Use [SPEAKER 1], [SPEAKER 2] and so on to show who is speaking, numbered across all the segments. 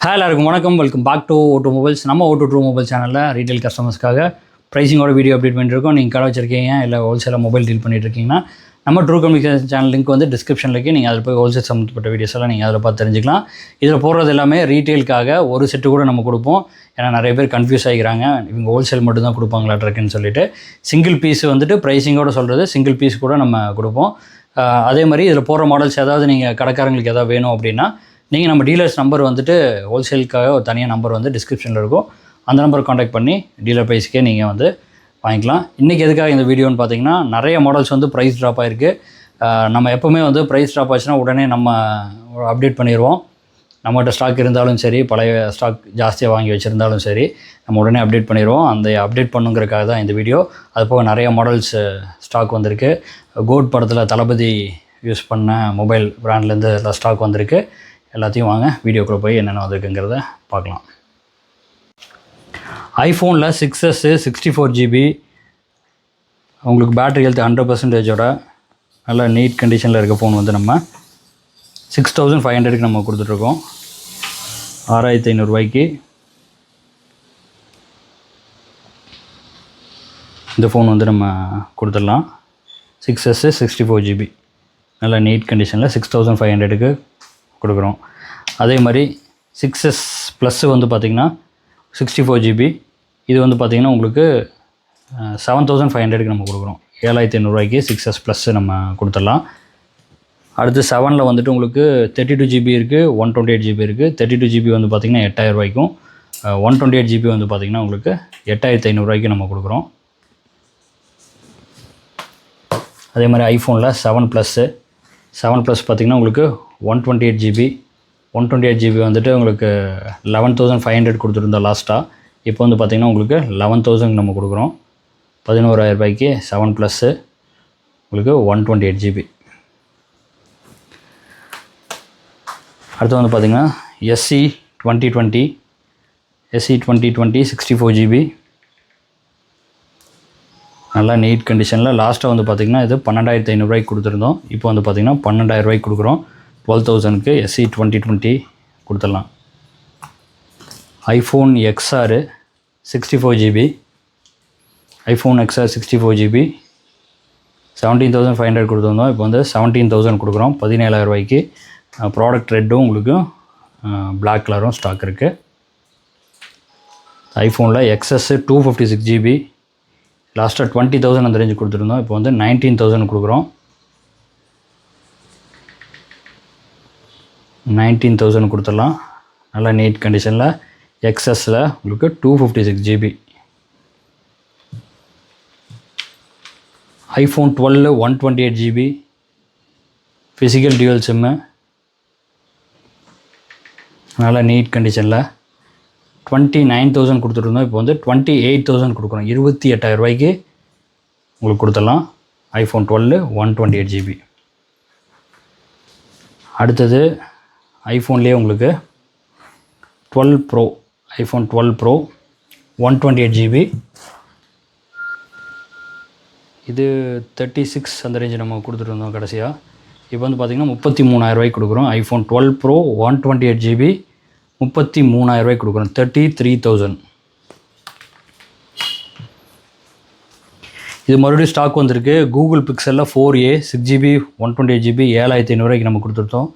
[SPEAKER 1] Hi எல்லாருக்கும் வணக்கம். Welcome back to Otto Mobiles. நம்ம ஓட்டோ ட்ரூ மொபைல் சேனலில் ரீட்டைல் கஸ்டமர்ஸ்க்காக ப்ரைஸிங்கோட வீடியோ அப்டேட் பண்ணியிருக்கோம். நீங்கள் கடை வச்சிருக்கீங்க இல்லை ஹோல்சேலாக மொபைல் டீல் பண்ணிட்டு இருக்கீங்கன்னா நம்ம ட்ரூ கம்யூனிகேஷன் சேனல் லிங்க் வந்து டிஸ்கிரிப்ஷனில் இருக்குது. நீங்கள் அதில் போய் ஹோல்சேல் சம்மந்தப்பட்ட வீடியோஸ் எல்லாம் நீங்கள் அதில் பார்த்து தெரிஞ்சுக்கலாம். இதில் போடுறது எல்லாமே ரீட்டெயிலுக்காக ஒரு செட்டு கூட நம்ம கொடுப்போம். ஏன்னா நிறைய பேர் கன்ஃபியூஸ் ஆகிக்கிறாங்க, இவங்க ஹோல்சேல் மட்டும் தான் கொடுப்பாங்களாட்ருக்குன்னு சொல்லிட்டு. சிங்கிள் பீஸ் வந்துட்டு ப்ரைஸிங்கோட சொல்கிறது சிங்கிள் பீஸ் கூட நம்ம கொடுப்போம். அதே மாதிரி இதில் போடுற மாடல்ஸ் ஏதாவது நீங்கள் கடைக்காரங்களுக்கு எதாவது வேணும் அப்படின்னா நீங்கள் நம்ம டீலர்ஸ் நம்பர் வந்துட்டு ஹோல்சேலுக்காக ஒரு தனியாக நம்பர் வந்து டிஸ்கிரிப்ஷனில் இருக்கும். அந்த நம்பர் காண்டாக்ட் பண்ணி டீலர் ப்ரைஸுக்கே நீங்கள் வந்து வாங்கிக்கலாம். இன்றைக்கி எதுக்காக இந்த வீடியோன்னு பார்த்தீங்கன்னா நிறைய மாடல்ஸ் வந்து ப்ரைஸ் ட்ராப் ஆகிருக்கு. நம்ம எப்போவுமே வந்து ப்ரைஸ் ட்ராப் ஆச்சுன்னா உடனே நம்ம அப்டேட் பண்ணிடுவோம். நம்மகிட்ட ஸ்டாக் இருந்தாலும் சரி, பழைய ஸ்டாக் ஜாஸ்தியாக வாங்கி வச்சுருந்தாலும் சரி, நம்ம உடனே அப்டேட் பண்ணிடுவோம். அந்த அப்டேட் பண்ணுங்கிறதுக்காக தான் இந்த வீடியோ. அது போக நிறைய மாடல்ஸ் ஸ்டாக் வந்திருக்கு. கோட் படத்தில் தளபதி யூஸ் பண்ண மொபைல் பிராண்ட்லேருந்து எல்லாம் ஸ்டாக் வந்திருக்கு. எல்லாத்தையும் வாங்க வீடியோக்குள்ளே போய் என்னென்ன வந்திருக்குங்கிறத பார்க்கலாம். ஐஃபோனில் 6s 64GB உங்களுக்கு பேட்டரி ஹெல்த் 100%ஓட நல்ல நீட் கண்டிஷனில் இருக்க ஃபோன் வந்து நம்ம 6500க்கு நம்ம கொடுத்துட்ருக்கோம். 6500 இந்த ஃபோன் வந்து நம்ம கொடுத்துடலாம். 6s 64GB நல்ல நீட் கண்டிஷனில் 6500க்கு கொடுக்குறோம். அதே மாதிரி 6s ப்ளஸ் வந்து பார்த்திங்கன்னா 64GB இது வந்து பார்த்திங்கன்னா உங்களுக்கு 7500க்கு நம்ம கொடுக்குறோம். 7500 6s ப்ளஸ் நம்ம கொடுத்துடலாம். அடுத்து 7ல் வந்துட்டு உங்களுக்கு 32GB இருக்குது, 128GB இருக்குது. 32GB வந்து பார்த்திங்கன்னா 8000 128GB வந்து பார்த்திங்கன்னா உங்களுக்கு 8500 நம்ம கொடுக்குறோம். அதே மாதிரி ஐஃபோனில் 7 ப்ளஸ் பார்த்திங்கன்னா உங்களுக்கு 128GB வந்துட்டு உங்களுக்கு 11500 கொடுத்துருந்தோம் லாஸ்ட்டாக. இப்போ வந்து பார்த்திங்கன்னா உங்களுக்கு 11000 நம்ம கொடுக்குறோம். 11000 7 ப்ளஸ்ஸு உங்களுக்கு 128GB. அடுத்து வந்து பார்த்திங்கன்னா SE 2020 64GB நல்லா நீட் கண்டிஷனில். லாஸ்ட்டாக வந்து பார்த்திங்கன்னா இது 12500 கொடுத்துருந்தோம். இப்போ வந்து பார்த்திங்கன்னா 12000 கொடுக்குறோம். 12000க்கு SE 2020 கொடுத்துடலாம். IPhone XR 64GB iPhone XR 64GB 17500 கொடுத்துருந்தோம். இப்போ வந்து 17000 கொடுக்குறோம். 17000 ப்ராடக்ட் ரெட்டும் உங்களுக்கு பிளாக் கலரும் ஸ்டாக் இருக்குது. ஐஃபோனில் XS 256GB லாஸ்ட்டாக 20000 அந்த ரேஞ்சு கொடுத்துருந்தோம். இப்போ வந்து 19000 கொடுக்குறோம். 19000 கொடுத்துடலாம். நல்லா நீட் கண்டிஷனில் XSல் உங்களுக்கு 256GB. IPhone 12 128GB physical dual sim நல்லா நீட் கண்டிஷனில் 29000 கொடுத்துருந்தோம். இப்போ வந்து 28000 கொடுக்குறோம். 28000 உங்களுக்கு கொடுத்துடலாம். IPhone 12 128GB. அடுத்தது ஐஃபோன்லேயே உங்களுக்கு 12 ப்ரோ ஐஃபோன் 12 ப்ரோ 128GB இது 36 அந்த ரேஞ்சு நம்ம கொடுத்துருந்தோம் கடைசியாக. இப்போ வந்து பார்த்திங்கன்னா 33000 கொடுக்குறோம். ஐஃபோன் 12 ப்ரோ 128GB 33000 கொடுக்குறோம். 33000. இது மறுபடியும் ஸ்டாக் வந்திருக்கு. கூகுள் பிக்சலில் 4a 6GB 128GB 7500 நம்ம கொடுத்துருந்தோம்.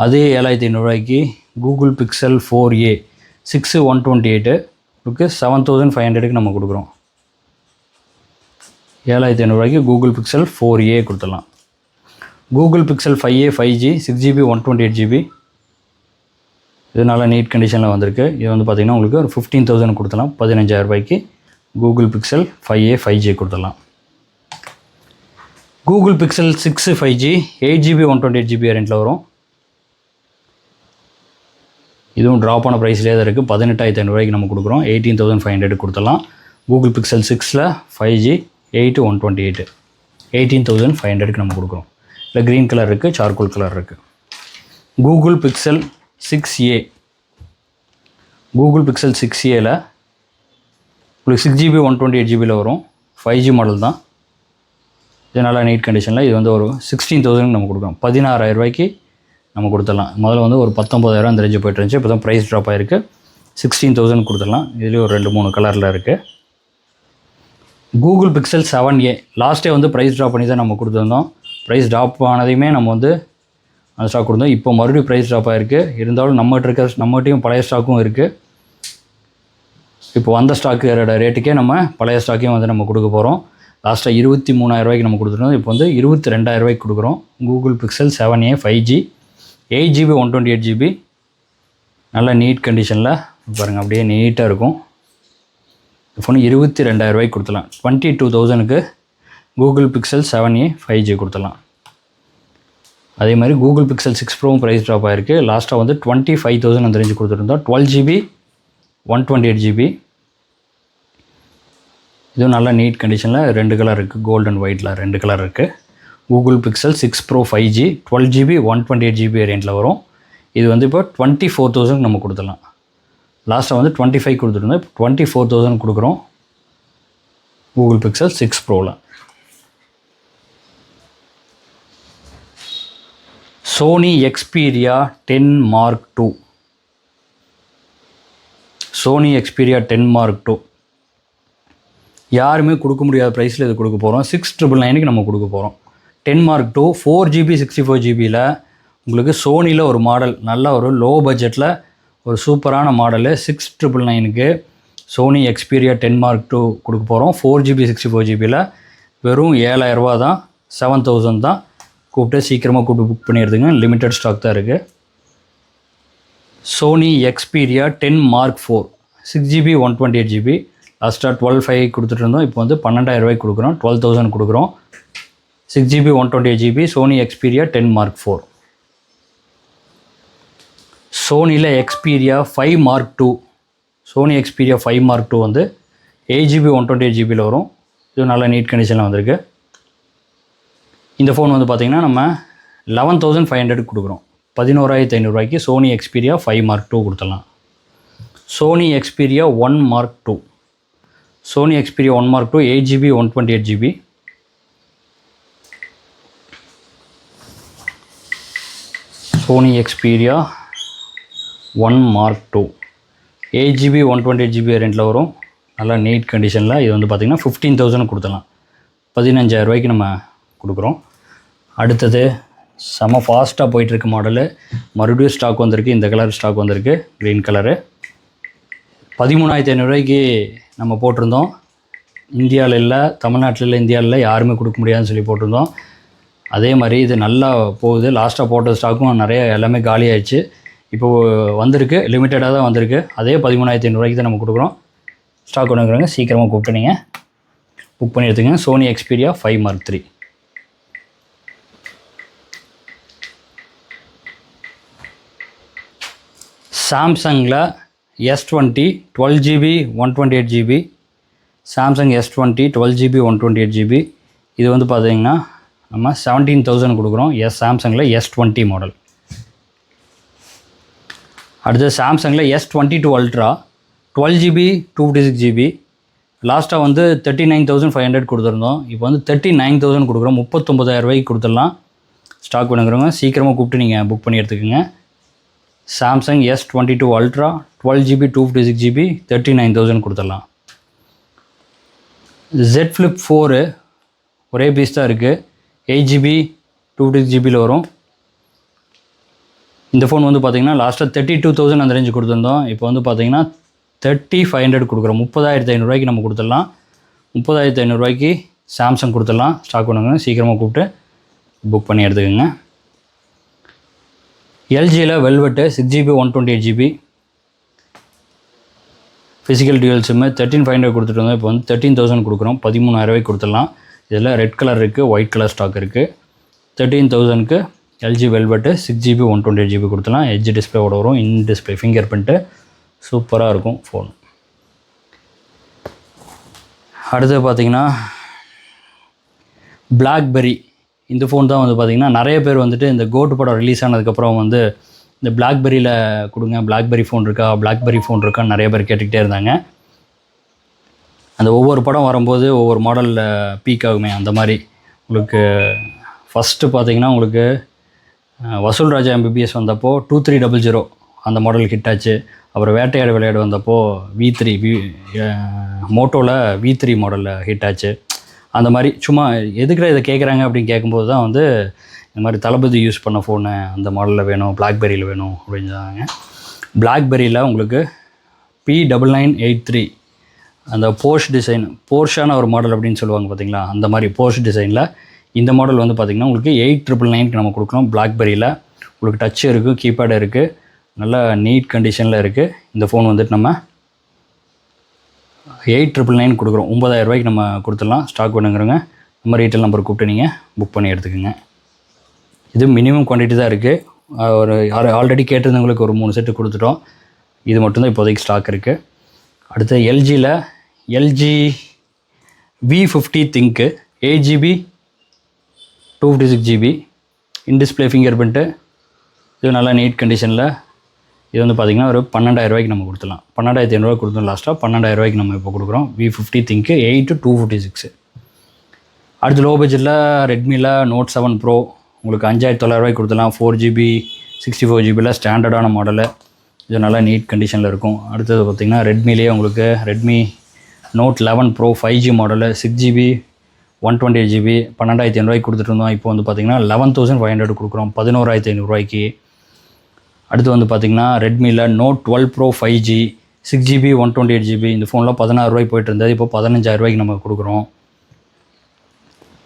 [SPEAKER 1] அதே 7500 கூகுள் பிக்சல் 4a 6 128 7500க்கு நம்ம கொடுக்குறோம். 7500 கூகுள் பிக்சல் 4a கொடுத்துடலாம். Google pixel 5a 5G 6GB 128GB இது நல்லா நீட் கண்டிஷனில் வந்திருக்கு. இது வந்து பார்த்திங்கன்னா உங்களுக்கு ஒரு 15000 கொடுத்துடலாம். 15000 கூகுள் பிக்சல் 5a 5G கொடுத்துடலாம். Google Pixel 6 5G 8GB 128GB ரெண்டில் வரும். இதுவும் ட்ராப்பான ப்ரைஸ்லேயே தான் இருக்குது. 18500 நம்ம கொடுக்குறோம். 18500 கொடுத்துடலாம். கூகுள் பிக்சல் 6ல் 5G 8 128 18500க்கு நம்ம கொடுக்குறோம். இல்லை க்ரீன் கலர் இருக்குது, சார்கோல் கலர் இருக்குது. Google Pixel 6a Google Pixel 6aல உங்களுக்கு 6GB 128GBயில் வரும். 5G மாடல் தான். இது நல்லா நீட் கண்டிஷனில். இது வந்து ஒரு 16000 நம்ம கொடுக்குறோம். 16000 நம்ம கொடுத்துடலாம். முதல்ல வந்து ஒரு 19,000 அந்த ரேஞ்சு போய்ட்டு இருந்துச்சு. இப்போ தான் ப்ரைஸ் ட்ராப் ஆகிருக்கு. 16,000 கொடுத்துடலாம். இதுலேயும் ஒரு 2-3 கலரில் இருக்குது. கூகுள் பிக்சல் 7a லாஸ்ட்டே வந்து ப்ரைஸ் ட்ராப் பண்ணி தான் நம்ம கொடுத்துருந்தோம். ப்ரைஸ் ட்ராப் ஆனதையுமே நம்ம வந்து அந்த ஸ்டாக் கொடுத்தோம். இப்போ மறுபடியும் ப்ரைஸ் ட்ராப் ஆகிருக்கு. இருந்தாலும் நம்மகிட்டையும் பழைய ஸ்டாக்கும் இருக்குது. இப்போ வந்த ஸ்டாக்கோட ரேட்டுக்கே நம்ம பழைய ஸ்டாக்கையும் வந்து நம்ம கொடுக்க போகிறோம். லாஸ்ட்டாக 23,000 நம்ம கொடுத்துருந்தோம். இப்போ வந்து 22,000 கொடுக்குறோம். Google pixel 7a 5G 8GB 128GB நல்ல நீட் கண்டிஷனில் பாருங்கள், அப்படியே நீட்டாக இருக்கும். இந்த ஃபோன் 22,000 கொடுத்துடலாம். 22,000க்கு கூகுள் பிக்சல் 7a 5G கொடுத்துடலாம். அதே மாதிரி Google Pixel 6 Pro price drop ஆகிருக்கு. லாஸ்ட்டாக வந்து 25,000 அந்த ரேஞ்சு கொடுத்துருந்தோம். 12GB 128GB இதுவும் நல்ல நீட் கண்டிஷனில் 2 கலர் இருக்குது. கோல்டு அண்ட் ஒயிட்டில் 2 கலர் இருக்குது. Google Pixel 6 Pro 5G 12GB 128GB வேரியண்ட்டில் வரும். இது வந்து இப்போ 24,000 நம்ம கொடுத்துடலாம். லாஸ்ட்டாக வந்து 25 கொடுத்துருந்தோம். இப்போ 24,000 கொடுக்குறோம் கூகுள் பிக்சல் 6 Proவில். Sony Xperia 10 Mark II Sony Xperia 10 Mark II யாருமே கொடுக்க முடியாத ப்ரைஸில் இது கொடுக்க போகிறோம். 6,999க்கு நம்ம கொடுக்க போகிறோம். 10 Mark II 4GB 64GBயில் உங்களுக்கு சோனியில் ஒரு மாடல், நல்ல ஒரு லோ பட்ஜெட்டில் ஒரு சூப்பரான மாடலு 6,999க்கு சோனி எக்ஸ்பீரியா 10 Mark II கொடுக்க போகிறோம். 4GB 64GBயில் வெறும் 7,000 தான், 7,000 தான். கூப்பிட்டு சீக்கிரமாக கூப்பிட்டு புக் பண்ணிடுதுங்க. லிமிட்டட் ஸ்டாக் தான் இருக்குது. Sony Xperia 10 Mark IV 6GB 128GB லாஸ்ட்டாக 12,500 கொடுத்துட்டு இருந்தோம். இப்போ வந்து 12,000 கொடுக்குறோம். 12,000 கொடுக்குறோம். 6GB 128GB Sony Xperia 10 Mark IV. சோனியில் Xperia 5 Mark II Sony Xperia 5 Mark II வந்து 8GB 128GBயில் வரும். இது நல்ல நீட் கண்டிஷனில் வந்திருக்கு. இந்த ஃபோன் வந்து பார்த்திங்கன்னா நம்ம 11,500 கொடுக்குறோம். 11,500 சோனி எக்ஸ்பீரியா 5 Mark II கொடுத்துடலாம். Sony Xperia 1 Mark II Sony Xperia 1 Mark II 8GB 128GB Sony Xperia 1 Mark II 8GB 128GB வேரியண்ட்டில் வரும். நல்லா நீட் கண்டிஷனில். இது வந்து பார்த்திங்கன்னா 15,000 கொடுத்துடலாம். 15,000 நம்ம கொடுக்குறோம். அடுத்தது செம ஃபாஸ்ட்டாக போயிட்டுருக்கு மாடலு. மறுபடியும் ஸ்டாக் வந்திருக்கு. இந்த கலர் ஸ்டாக் வந்திருக்கு, க்ரீன் கலரு. 13,500 நம்ம போட்டிருந்தோம். இந்தியாவில் இல்லை, தமிழ்நாட்டில் இல்லை, இந்தியாவில் யாருமே கொடுக்க முடியாதுன்னு சொல்லி போட்டிருந்தோம். அதே மாதிரி இது நல்லா போகுது. லாஸ்ட்டாக போட்ட ஸ்டாக்கும் நிறைய எல்லாமே காலி ஆயிடுச்சு. இப்போது வந்திருக்கு, லிமிட்டடாக தான் வந்திருக்கு. அதே 13,500 தான் நம்ம கொடுக்குறோம். ஸ்டாக் கொண்டு வந்துருங்க. சீக்கிரமாக கூப்பிட்டு நீங்கள் புக் பண்ணி எடுத்துங்க. Sony Xperia 5 Mark III. சாம்சங்கில் S20 12GB 128GB Samsung S20 12GB 128GB இது வந்து பார்த்திங்கன்னா நம்ம 17,000 கொடுக்குறோம். சாம்சங்கில் S20 மாடல். அடுத்து சாம்சங்கில் S22 Ultra 12GB 256GB லாஸ்ட்டாக வந்து 39,500 கொடுத்துருந்தோம். இப்போ வந்து 39,000 கொடுக்குறோம். 39,000 கொடுத்துடலாம். ஸ்டாக் வேணுங்கிறவங்க சீக்கிரமாக கூப்பிட்டு நீங்கள் புக் பண்ணி எடுத்துக்கோங்க. Samsung S22 Ultra 12GB 256GB 39,000 கொடுத்துடலாம். Z Flip 4 ஒரே பீஸ் தான் இருக்குது. 8GB 256GBயில் வரும். இந்த ஃபோன் வந்து பார்த்திங்கன்னா லாஸ்ட்டாக 32,000 அந்த ரேஞ்சு கொடுத்துருந்தோம். இப்போ வந்து பார்த்திங்கன்னா 30,500 கொடுக்குறோம். 30,500 நம்ம கொடுத்துடலாம். 30,500 சாம்சங் கொடுத்துடலாம். ஸ்டாக் பண்ணுங்க, சீக்கிரமாக கூப்பிட்டு புக் பண்ணி எடுத்துக்கோங்க. எல்ஜியில் Velvet 6GB 128GB physical dual sim 13,500 கொடுத்துட்டு இருந்தோம். இப்போ வந்து 13,000 கொடுக்குறோம். 13,000 கொடுத்துடலாம். இதில் ரெட் கலர் இருக்குது, ஒயிட் கலர் ஸ்டாக் இருக்குது. 13,000க்கு எல்ஜி வெல்வெட்டு 6GB 128GB கொடுத்துலாம். எட்ஜ் டிஸ்பிளேவோட வரும். இன் டிஸ்பிளே ஃபிங்கர் பிரிண்ட்டு சூப்பராக இருக்கும் ஃபோன். அடுத்து பார்த்திங்கன்னா பிளாக்பெரி. இந்த ஃபோன் தான் வந்து பார்த்திங்கன்னா நிறைய பேர் வந்துட்டு இந்த கோட்டு படம் ரிலீஸ் ஆனதுக்கப்புறம் வந்து இந்த பிளாக்பெரியில் கொடுங்க, பிளாக்பெரி ஃபோன் இருக்கா, பிளாக்பெரி ஃபோன் இருக்கான்னு நிறைய பேர் கேட்டுக்கிட்டே இருந்தாங்க. அந்த ஒவ்வொரு படம் வரும்போது ஒவ்வொரு மாடலில் பீக் ஆகுமே, அந்த மாதிரி உங்களுக்கு ஃபஸ்ட்டு பார்த்திங்கன்னா உங்களுக்கு வசூல் ராஜா எம்பிபிஎஸ் வந்தப்போ 2300 அந்த மாடல் ஹிட் ஆச்சு. அப்புறம் வேட்டையாடு விளையாடு வந்தப்போ V3 மோட்டோவில் V3 மாடலில் ஹிட் ஆச்சு. அந்த மாதிரி சும்மா எதுக்குற இதை கேட்குறாங்க அப்படின்னு கேட்கும்போது தான் வந்து இந்த மாதிரி தளபதி யூஸ் பண்ண ஃபோனு அந்த மாடலில் வேணும், பிளாக்பெரியில் வேணும் அப்படின்னு சொன்னாங்க. பிளாக்பெரியில் உங்களுக்கு P9983 அந்த போர்ஷான ஒரு மாடல் அப்படின்னு சொல்லுவாங்க பார்த்தீங்களா, அந்த மாதிரி போர்ஷ் டிசைனில் இந்த மாடல் வந்து பார்த்திங்கன்னா உங்களுக்கு 8999க்கு நம்ம கொடுக்குறோம். பிளாக்பெரியில் உங்களுக்கு டச் இருக்குது, கீபேடு இருக்குது, நல்லா நீட் கண்டிஷனில் இருக்குது. இந்த ஃபோன் வந்துட்டு நம்ம 8999 கொடுக்குறோம். 9000 ரூபாய்க்கு நம்ம கொடுத்துடலாம். ஸ்டாக் வேணுங்கிறவங்க நம்ம ரீட்டைல் நம்பர் கூப்பிட்டு நீங்கள் புக் பண்ணி எடுத்துக்கோங்க. இது மினிமம் குவான்டிட்டி தான் இருக்குது. ஒரு ஆல்ரெடி கேட்டிருந்தவங்களுக்கு ஒரு 3 செட்டு கொடுத்துட்டோம். இது மட்டும்தான் இப்போதைக்கு ஸ்டாக் இருக்குது. அடுத்து LG V50 thing 8GB 256GB in-display finger print. இது நல்லா நீட் கண்டிஷனில். இது வந்து பார்த்திங்கன்னா ஒரு 12000 ரூபாய்க்கு நம்ம கொடுத்துடலாம். 12500 கொடுத்தோம் லாஸ்ட்டாக. 12000 ரூபாய்க்கு நம்ம இப்போ கொடுக்குறோம். V50 thing 8 256. அடுத்து லோ பட்ஜெட்டில் ரெட்மியில் Note 7 Pro உங்களுக்கு 5900 ரூபாய்க்கு கொடுத்துடலாம். 4GB 64GBயில் ஸ்டாண்டர்டான model. இது நல்லா நீட் கண்டிஷனில் இருக்கும். அடுத்தது பார்த்திங்கன்னா ரெட்மிலேயே உங்களுக்கு Redmi Note 11 Pro 5G model 6GB 128GB 12500 ரூபாய்க்கு கொடுத்துட்ருந்தோம். இப்போ வந்து பார்த்திங்கன்னா 11500 கொடுக்குறோம் 11500 ரூபாய்க்கு. அடுத்து வந்து பார்த்திங்கன்னா ரெட்மியில் Note 12 Pro 5G 6GB 128GB இந்த ஃபோனில் 16 ரூபாய்க்கு போய்ட்டு இருந்தது. இப்போ 15000 ரூபாய்க்கு நம்ம கொடுக்குறோம்.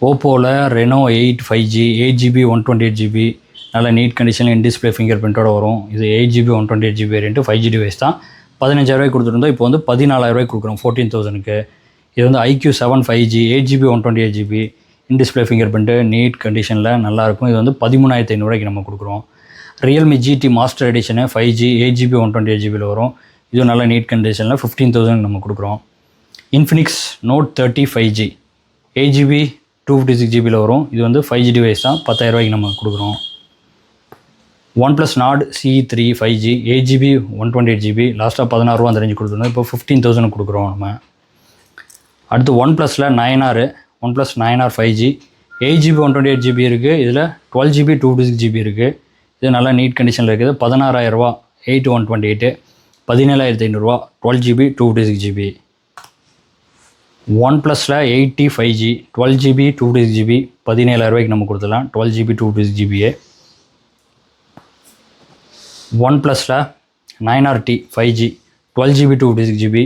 [SPEAKER 1] ஓப்போவில் Reno 8 5G 8GB 128GB நல்ல நீட் கண்டிஷனில் இன்டிஸ்பிளே ஃபிங்கர் பிரிண்ட்டோட வரும். இது 8GB 128GB variant 5G device தான். 15000 ரூபாய்க்கு கொடுத்துருந்தோம். இப்போ வந்து 14000 ரூபாய்க்கு கொடுக்குறோம் 14000க்கு. இது வந்து IQ7 5G 8GB 128GB in-display finger print NEET கண்டிஷனில் நல்லாயிருக்கும். இது வந்து 13500 ரூபாய்க்கு நம்ம கொடுக்குறோம். Realme GT master edition 5G 8GB 128GBயில் வரும். இதுவும் நல்ல நீட் கண்டிஷனில் 15000 நம்ம கொடுக்குறோம். இன்ஃபினிக்ஸ் Note 30 5G 8GB 256GBயில் வரும். இது வந்து 5G டிவைஸ் தான். 10000 ரூபாய்க்கு நம்ம கொடுக்குறோம். OnePlus Nord CE3 5G 8GB 128GB லாஸ்ட்டாக 16 ரூபா அந்த ரேஞ்சு கொடுத்துருந்தோம். இப்போ 15000 கொடுக்குறோம் நம்ம. அடுத்து OnePlusல 9R 5G 8GB 128GB இருக்குது. இதில் 12GB 256GB இருக்குது. இது நல்லா நீட் கண்டிஷனில் இருக்குது. 16000 ரூபா 8128 17500 ரூபா 12GB 256GB. OnePlusல 80 5G 12GB 256GB 17000 ரூபாய்க்கு நம்ம கொடுத்துடலாம். 12GB 256GB. OnePlusல 9RT 5G 12GB 256GB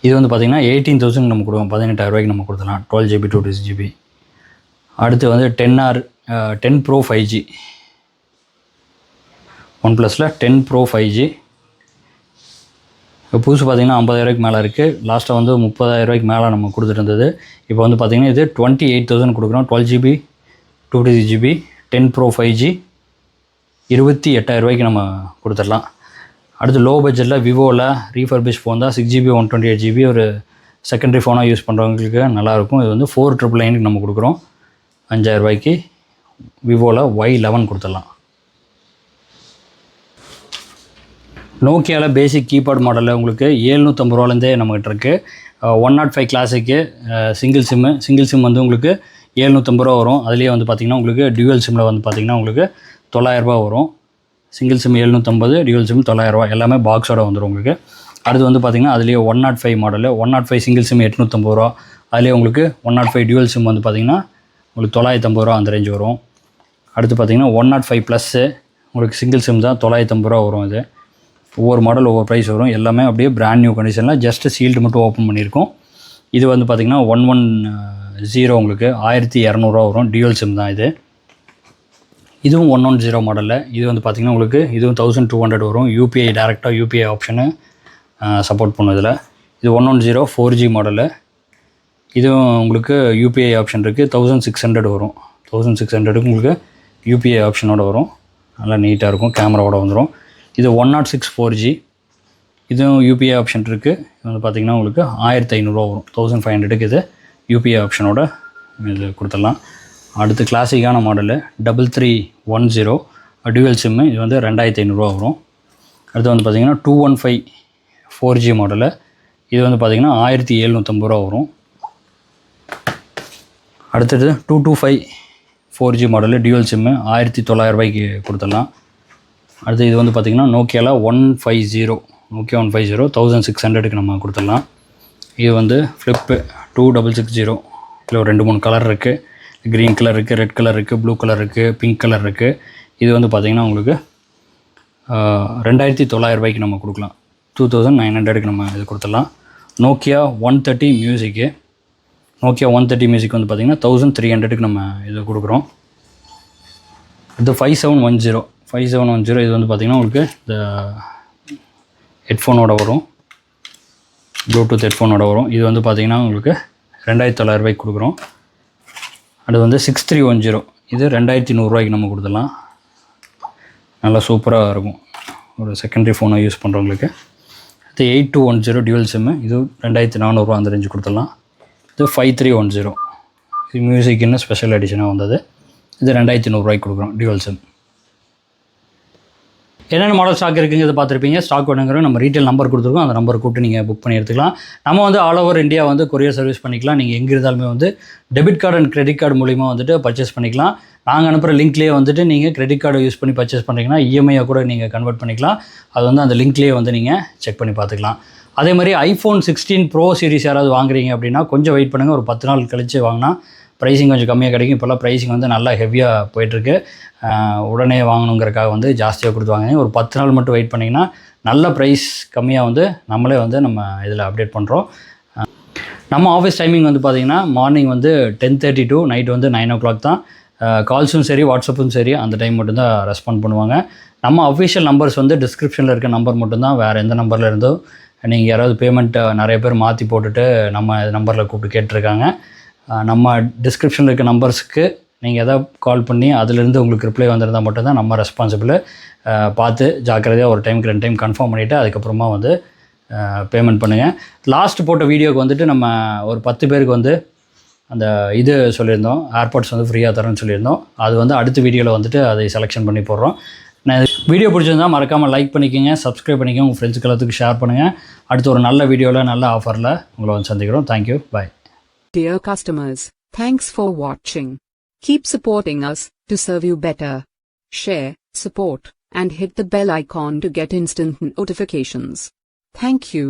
[SPEAKER 1] இது வந்து பார்த்திங்கன்னா 18000 நம்ம கொடுவோம். 18000 ரூபாய்க்கு நம்ம கொடுத்துடலாம். 12GB 256GB. அடுத்து வந்து 10 Pro 5G OnePlusல 10 Pro 5G இப்போ புதுசு பார்த்திங்கன்னா 50000 ரூபாய்க்கு மேலே இருக்குது. லாஸ்ட்டாக வந்து 30000 ரூபாய்க்கு மேலே நம்ம கொடுத்துட்டு இருந்தது. இப்போ வந்து பார்த்திங்கன்னா இது 28000 கொடுக்குறோம். 12GB 256GB 10 Pro 5G 28000 ரூபாய்க்கு நம்ம கொடுத்துடலாம். அடுத்து லோ பட்ஜெட்டில் விவோவில் ரீஃபர்பிஷ் ஃபோன் தான். 6GB 128GB ஒரு செகண்டரி ஃபோனாக யூஸ் பண்ணுறவங்களுக்கு நல்லாயிருக்கும். இது வந்து 4999க்கு நம்ம கொடுக்குறோம். 5000 ரூபாய்க்கு விவோவில் Y11 கொடுத்துடலாம். நோக்கியாவில் பேசிக் கீபேட் மாடலில் உங்களுக்கு 750 ரூபாலேருந்தே நம்மகிட்ட இருக்குது. 105 கிளாஸுக்கு சிங்கிள் சிம் வந்து உங்களுக்கு 750 ரூபா வரும். அதுலேயே வந்து பார்த்திங்கன்னா உங்களுக்கு டியூவல் சிம்மில் வந்து பார்த்திங்கன்னா உங்களுக்கு 900 ரூபா வரும். சிங்கிள் சிம் 750, டியூவல் சிம் 900 ரூபா எல்லாமே பாக்ஸோட வந்துடும் உங்களுக்கு. அடுத்து வந்து பார்த்திங்கன்னா அதுலேயே 105 மாடலு 105 சிங்கிள் சிம் 850 ரூபா. அதுலேயே உங்களுக்கு 105 டியூவல் சிம் வந்து பார்த்திங்கன்னா உங்களுக்கு 950 ரூபா அந்த ரேஞ்ச் வரும். அடுத்து பார்த்திங்கன்னா 105 ப்ளஸ்ஸு உங்களுக்கு சிங்கிள் சிம் தான் 950 ரூபா வரும். இது ஒவ்வொரு மாடல் ஒவ்வொரு ப்ரைஸ் வரும். எல்லாமே அப்படியே பிராண்ட் நியூ கண்டிஷனில் ஜஸ்ட்டு சீல்டு மட்டும் ஓப்பன் பண்ணியிருக்கோம். இது வந்து பார்த்திங்கன்னா 110 உங்களுக்கு 1200 ரூபா வரும். டியூவல் சிம் தான் இது. இதுவும் 110 மாடலில். இது வந்து பார்த்திங்கன்னா உங்களுக்கு இதுவும் 1200 வரும். யூபிஐ டேரெக்டாக யூபிஐ ஆப்ஷனு சப்போர்ட் பண்ணும் இதில். இது 110 4G மாடலு. இதுவும் உங்களுக்கு யூபிஐ ஆப்ஷன் இருக்குது. 1600 வரும். 1600க்கு உங்களுக்கு யூபிஐ ஆப்ஷனோட வரும். நல்லா நீட்டாக இருக்கும். கேமராவோட வந்துடும். இது 106 4G. இதுவும் யூபிஐ ஆப்ஷன் இருக்குது. இது வந்து பார்த்திங்கன்னா உங்களுக்கு 1500 ரூபா வரும். 1500க்கு இது யூபிஐ ஆப்ஷனோட இது கொடுத்துடலாம். அடுத்து கிளாசிக்கான மாடலு 3310 டியூவல் சிம்மு. இது வந்து 2500 ரூபா வரும். அடுத்து வந்து பார்த்திங்கன்னா 215 4G மாடலு. இது வந்து பார்த்திங்கன்னா 1750 ரூபா வரும். அடுத்தது 225 4G மாடலு டியூவல் சிம்மு 1900 ரூபாய்க்கு கொடுத்துடலாம். அடுத்து இது வந்து பார்த்திங்கன்னா நோக்கியாவில் 150 1600 நம்ம கொடுத்துடலாம். இது வந்து ஃப்ளிப்பு 2660. இதில் ஒரு 2-3 கலர் இருக்குது. க்ரீன் கலர் இருக்குது, ரெட் கலர் இருக்குது, ப்ளூ கலர் இருக்குது, பிங்க் கலர் இருக்குது. இது வந்து பார்த்திங்கன்னா உங்களுக்கு 2900 ரூபாய்க்கு நம்ம கொடுக்கலாம். 2900 நம்ம இது கொடுத்துடலாம். நோக்கியா 130 மியூசிக்கு வந்து பார்த்திங்கன்னா 1300 நம்ம இது கொடுக்குறோம். இது 5710 இது வந்து பார்த்திங்கன்னா உங்களுக்கு இந்த ஹெட்ஃபோனோட வரும், ப்ளூடூத் ஹெட்ஃபோனோட வரும். இது வந்து பார்த்திங்கன்னா உங்களுக்கு 2900 ரூபாய்க்கு கொடுக்குறோம். அது வந்து 6310 இது 2100 ரூபாய்க்கு நம்ம கொடுத்துடலாம். நல்லா சூப்பராக இருக்கும் ஒரு செகண்டரி ஃபோனை யூஸ் பண்ணுறவங்களுக்கு. இது 8210 டியூவல் சிம்மு, இது 2400 ரூபா அந்த ரேஞ்சு கொடுத்துடலாம். இது 5310 இது மியூசிக்னு ஸ்பெஷல் எடிஷனாக வந்தது. இது 2100 ரூபாய்க்கு கொடுக்குறோம் டியூவல் சிம். என்னென்ன மாடல் ஸ்டாக் இருக்குங்கிறத பார்த்துருப்பீங்க. ஸ்டாக் வேணுங்கிற நம்ம ரீட்டைல் நம்பர் கொடுத்துருக்கோம். அந்த நம்பர் கூப்பிட்டு நீங்கள் புக் பண்ணி எடுத்துக்கலாம். நம்ம வந்து ஆல் ஓவர் இந்தியா வந்து கொரியர் சர்வீஸ் பண்ணிக்கலாம். நீங்கள் எங்கே இருந்தாலுமே வந்து debit card and credit card மூலிமா வந்துட்டு பர்ச்சேஸ் பண்ணிக்கலாம். நாங்கள் அனுப்புகிற லிங்க்லேயே வந்துட்டு நீங்கள் கிரெடிட் கார்டை யூஸ் பண்ணி பர்ச்சேஸ் பண்ணிங்கன்னா இஎம்ஐயாக கூட நீங்கள் கன்வெர்ட் பண்ணிக்கலாம். அது வந்து அந்த லிங்க்லேயே வந்து நீங்கள் செக் பண்ணி பார்த்துக்கலாம். அதே மாதிரி iPhone 16 Pro சீரிஸ் யாராவது வாங்குறீங்க அப்படின்னா கொஞ்சம் வெயிட் பண்ணுங்கள். ஒரு 10 நாள் கழித்து வாங்கினா ப்ரைஸிங் கொஞ்சம் கம்மியாக கிடைக்கும். இப்போல்லாம் ப்ரைஸிங் வந்து நல்லா ஹெவியாக போயிட்டுருக்கு. உடனே வாங்கணுங்கிறக்காக வந்து ஜாஸ்தியாக கொடுத்து வாங்குங்க. ஒரு 10 நாள் மட்டும் வெயிட் பண்ணிங்கன்னா நல்ல ப்ரைஸ் கம்மியாக வந்து நம்மளே வந்து நம்ம இதில் அப்டேட் பண்ணுறோம். நம்ம ஆஃபீஸ் டைமிங் வந்து பார்த்திங்கன்னா மார்னிங் வந்து 10:30 to நைட் வந்து 9 o'clock தான். கால்ஸும் சரி வாட்ஸ்அப்பும் சரி அந்த டைம் மட்டும்தான் ரெஸ்பாண்ட் பண்ணுவாங்க. நம்ம அஃபிஷியல் நம்பர்ஸ் வந்து டிஸ்கிரிப்ஷனில் இருக்க நம்பர் மட்டும்தான். வேறு எந்த நம்பரில் இருந்தோ நீங்கள் யாராவது பேமெண்ட் நிறைய பேர் மாற்றி போட்டுட்டு நம்ம நம்பரில் கூப்பிட்டு கேட்டிருக்காங்க. நம்ம டிஸ்கிரிப்ஷனில் இருக்க நம்பர்ஸுக்கு நீங்கள் எதாவது கால் பண்ணி அதிலிருந்து உங்களுக்கு ரிப்ளை வந்திருந்தால் மட்டும்தான் நம்ம ரெஸ்பான்சிபிள். பார்த்து ஜாக்கிரதையாக ஒரு டைமுக்கு 2 டைம் கன்ஃபார்ம் பண்ணிவிட்டு அதுக்கப்புறமா வந்து பேமெண்ட் பண்ணுங்கள். லாஸ்ட் போட்ட வீடியோக்கு வந்துட்டு நம்ம ஒரு 10 பேருக்கு வந்து அந்த இது சொல்லியிருந்தோம், ஏர்பாட்ஸ் வந்து ஃப்ரீயாக தரோன்னு சொல்லியிருந்தோம். அது வந்து அடுத்த வீடியோவில் வந்துட்டு அதை செலெக்ஷன் பண்ணி போடுறோம். நான் வீடியோ பிடிச்சிருந்தால் மறக்காமல் லைக் பண்ணிக்கோங்க, சப்ஸ்கிரைப் பண்ணிக்கோங்க, உங்கள் ஃப்ரெண்ட்ஸுக்கு எல்லாத்துக்கும் ஷேர் பண்ணுங்கள். அடுத்து ஒரு நல்ல வீடியோவில் நல்ல ஆஃபரில் உங்களை வந்து சந்திக்கிறோம். Thank you, bye.
[SPEAKER 2] Dear customers, thanks for watching. Keep supporting us to serve you better. Share, support, and hit the bell icon to get instant notifications. Thank you.